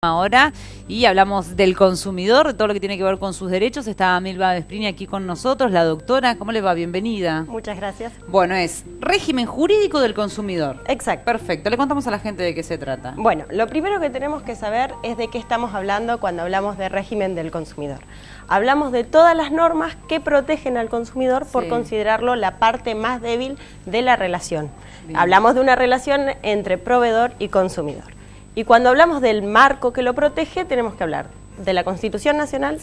Ahora y hablamos del consumidor, de todo lo que tiene que ver con sus derechos. Está Milva Vesprini aquí con nosotros, la doctora. ¿Cómo le va? Bienvenida. Muchas gracias. Bueno, es régimen jurídico del consumidor. Exacto. Perfecto. Le contamos a la gente de qué se trata. Bueno, lo primero que tenemos que saber es de qué estamos hablando cuando hablamos de régimen del consumidor. Hablamos de todas las normas que protegen al consumidor por considerarlo la parte más débil de la relación. Bien. Hablamos de una relación entre proveedor y consumidor. Y cuando hablamos del marco que lo protege, tenemos que hablar de la Constitución Nacional,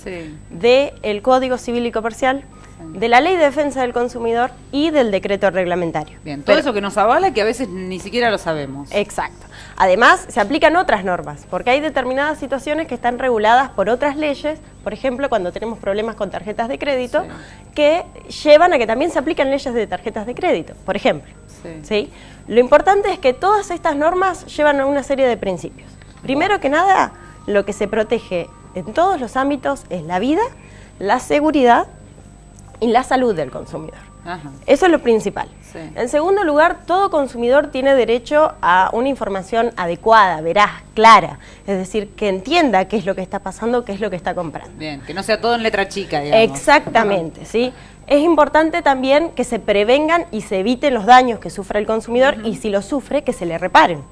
del Código Civil y Comercial, de la Ley de Defensa del Consumidor y del decreto reglamentario. Bien, todo eso que nos avala que a veces ni siquiera lo sabemos. Exacto. Además, se aplican otras normas, porque hay determinadas situaciones que están reguladas por otras leyes, por ejemplo, cuando tenemos problemas con tarjetas de crédito, que llevan a que también se apliquen leyes de tarjetas de crédito, por ejemplo. ¿Sí? Lo importante es que todas estas normas llevan a una serie de principios. Primero que nada, lo que se protege en todos los ámbitos es la vida, la seguridad y la salud del consumidor. Ajá. Eso es lo principal. En segundo lugar, todo consumidor tiene derecho a una información adecuada, veraz, clara. Es decir, que entienda qué es lo que está pasando, qué es lo que está comprando. Bien, que no sea todo en letra chica, digamos. Exactamente, ¿sí? Es importante también que se prevengan y se eviten los daños que sufra el consumidor y si los sufre, que se le reparen,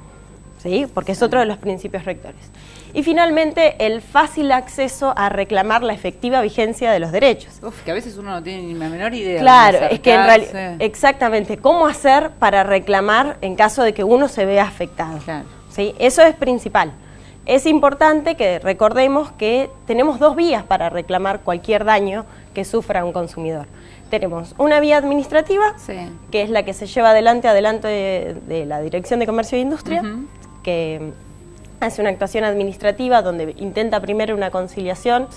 ¿sí? Porque es otro de los principios rectores. Y finalmente, el fácil acceso a reclamar la efectiva vigencia de los derechos. Uf, que a veces uno no tiene ni la menor idea. Claro, es que en realidad, exactamente, cómo hacer para reclamar en caso de que uno se vea afectado. Claro. ¿Sí? Eso es principal. Es importante que recordemos que tenemos dos vías para reclamar cualquier daño que sufra un consumidor. Tenemos una vía administrativa, que es la que se lleva adelante de la Dirección de Comercio e Industria, que hace una actuación administrativa donde intenta primero una conciliación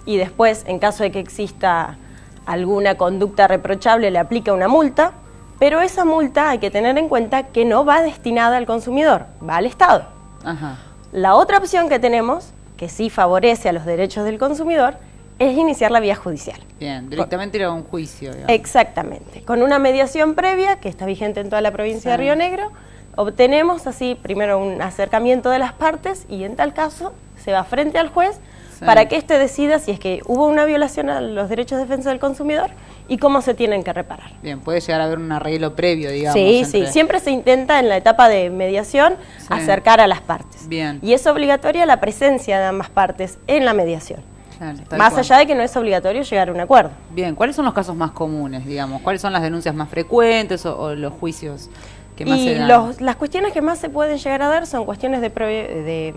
y después, en caso de que exista alguna conducta reprochable, le aplica una multa, pero esa multa hay que tener en cuenta que no va destinada al consumidor, va al Estado. Ajá. La otra opción que tenemos, que sí favorece a los derechos del consumidor, es iniciar la vía judicial. Bien, directamente ir a un juicio. Digamos. Exactamente. Con una mediación previa, que está vigente en toda la provincia de Río Negro, obtenemos así primero un acercamiento de las partes y en tal caso se va frente al juez para que éste decida si es que hubo una violación a los derechos de defensa del consumidor y cómo se tienen que reparar. Bien, puede llegar a haber un arreglo previo, digamos. Sí, siempre se intenta en la etapa de mediación acercar a las partes. Bien. Y es obligatoria la presencia de ambas partes en la mediación. Claro, más allá de que no es obligatorio llegar a un acuerdo. Bien, ¿cuáles son los casos más comunes, digamos? ¿Cuáles son las denuncias más frecuentes o los juicios que más se dan? Las cuestiones que más se pueden llegar a dar son cuestiones de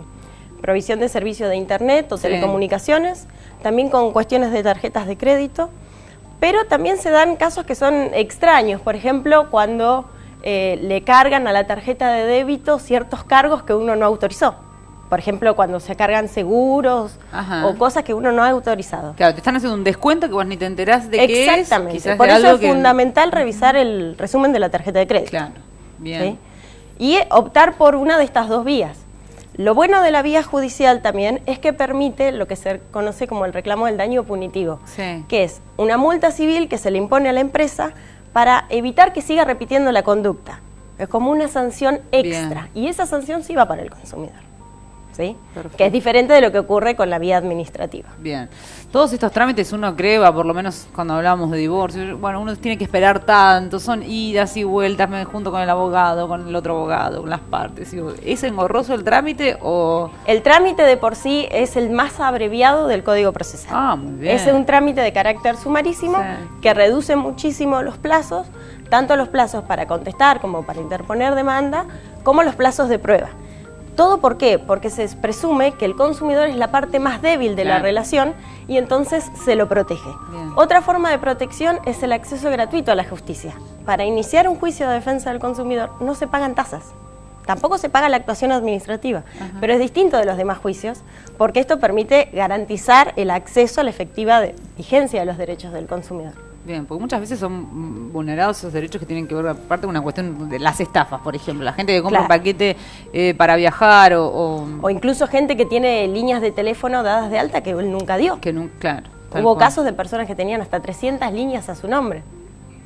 provisión de servicio de internet o telecomunicaciones, también con cuestiones de tarjetas de crédito, pero también se dan casos que son extraños, por ejemplo, cuando le cargan a la tarjeta de débito ciertos cargos que uno no autorizó. Por ejemplo, cuando se cargan seguros o cosas que uno no ha autorizado. Claro, te están haciendo un descuento que vos ni te enterás de qué es. Exactamente. Por eso es fundamental revisar el resumen de la tarjeta de crédito. Claro, bien. ¿Sí? Y optar por una de estas dos vías. Lo bueno de la vía judicial también es que permite lo que se conoce como el reclamo del daño punitivo, que es una multa civil que se le impone a la empresa para evitar que siga repitiendo la conducta. Es como una sanción extra y esa sanción sí va para el consumidor. ¿Sí? Que es diferente de lo que ocurre con la vía administrativa. Bien. Todos estos trámites uno cree, por lo menos cuando hablamos de divorcio, bueno, uno tiene que esperar tanto, son idas y vueltas junto con el abogado, con el otro abogado, con las partes. ¿Es engorroso el trámite o...? El trámite de por sí es el más abreviado del Código Procesal. Ah, muy bien. Es un trámite de carácter sumarísimo que reduce muchísimo los plazos, tanto los plazos para contestar como para interponer demanda, como los plazos de prueba. ¿Todo por qué? Porque se presume que el consumidor es la parte más débil de la relación y entonces se lo protege. Otra forma de protección es el acceso gratuito a la justicia. Para iniciar un juicio de defensa del consumidor no se pagan tasas. Tampoco se paga la actuación administrativa, pero es distinto de los demás juicios porque esto permite garantizar el acceso a la efectiva vigencia de los derechos del consumidor. Bien, porque muchas veces son vulnerados esos derechos que tienen que ver, aparte de una cuestión de las estafas, por ejemplo, la gente que compra un paquete para viajar o incluso gente que tiene líneas de teléfono dadas de alta que él nunca dio. Claro. Hubo casos de personas que tenían hasta 300 líneas a su nombre.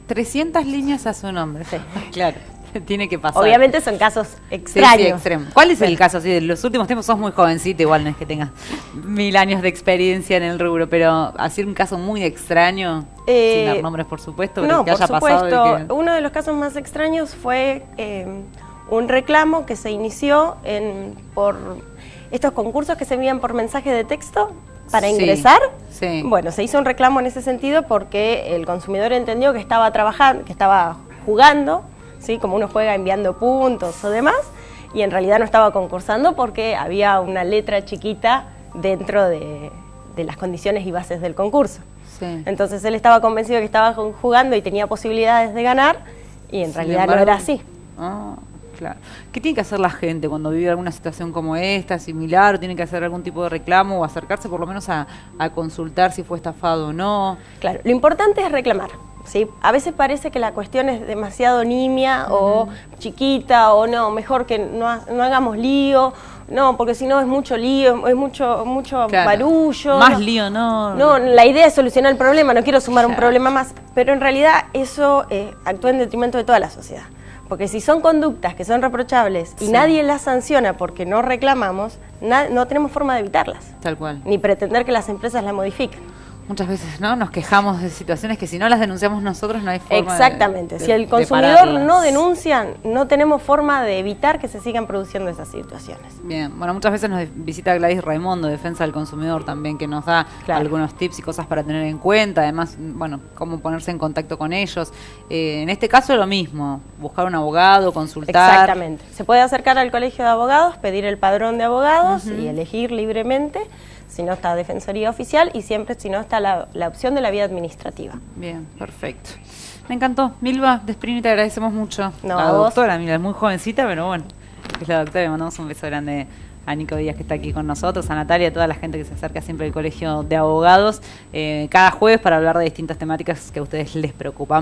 300 líneas a su nombre. Claro. Tiene que pasar. Obviamente son casos extraños. Sí, extremos. ¿Cuál es el caso? Sí, de los últimos tiempos sos muy jovencita, igual no es que tengas 1000 años de experiencia en el rubro, pero así un caso muy extraño, sin dar nombres por supuesto, pero no, que haya por supuesto, pasado. Uno de los casos más extraños fue un reclamo que se inició por estos concursos que se envían por mensaje de texto para ingresar. Sí. Bueno, se hizo un reclamo en ese sentido porque el consumidor entendió que estaba trabajando, que estaba jugando, ¿sí? Como uno juega enviando puntos o demás, y en realidad no estaba concursando porque había una letra chiquita dentro de las condiciones y bases del concurso. Sí. Entonces él estaba convencido que estaba jugando y tenía posibilidades de ganar, y en realidad no era así. Claro. ¿Qué tiene que hacer la gente cuando vive alguna situación como esta, similar, o tiene que hacer algún tipo de reclamo o acercarse por lo menos a consultar si fue estafado o no? Claro, lo importante es reclamar, ¿sí? A veces parece que la cuestión es demasiado nimia o chiquita, o no, mejor que no hagamos lío, no, porque si no es mucho lío, es mucho claro, barullo. Más lío, no. No, la idea es solucionar el problema, no quiero sumar un problema más, pero en realidad eso actúa en detrimento de toda la sociedad. Porque si son conductas que son reprochables y nadie las sanciona porque no reclamamos, no tenemos forma de evitarlas. Tal cual. Ni pretender que las empresas las modifiquen. Muchas veces, ¿no? Nos quejamos de situaciones que si no las denunciamos nosotros no hay forma. Exactamente. Si el consumidor no denuncia, no tenemos forma de evitar que se sigan produciendo esas situaciones. Bien. Bueno, muchas veces nos visita Gladys Raimondo, Defensa del Consumidor también, que nos da algunos tips y cosas para tener en cuenta. Además, bueno, cómo ponerse en contacto con ellos. En este caso lo mismo, buscar un abogado, consultar. Exactamente. Se puede acercar al colegio de abogados, pedir el padrón de abogados y elegir libremente. Si no está Defensoría Oficial, y siempre si no está la opción de la vía administrativa. Bien, perfecto. Me encantó. Milva Desprini, te agradecemos mucho. No, la doctora, Milva, es muy jovencita, pero bueno, es la doctora. Le mandamos un beso grande a Nico Díaz, que está aquí con nosotros, a Natalia, a toda la gente que se acerca siempre al Colegio de Abogados, cada jueves para hablar de distintas temáticas que a ustedes les preocupan.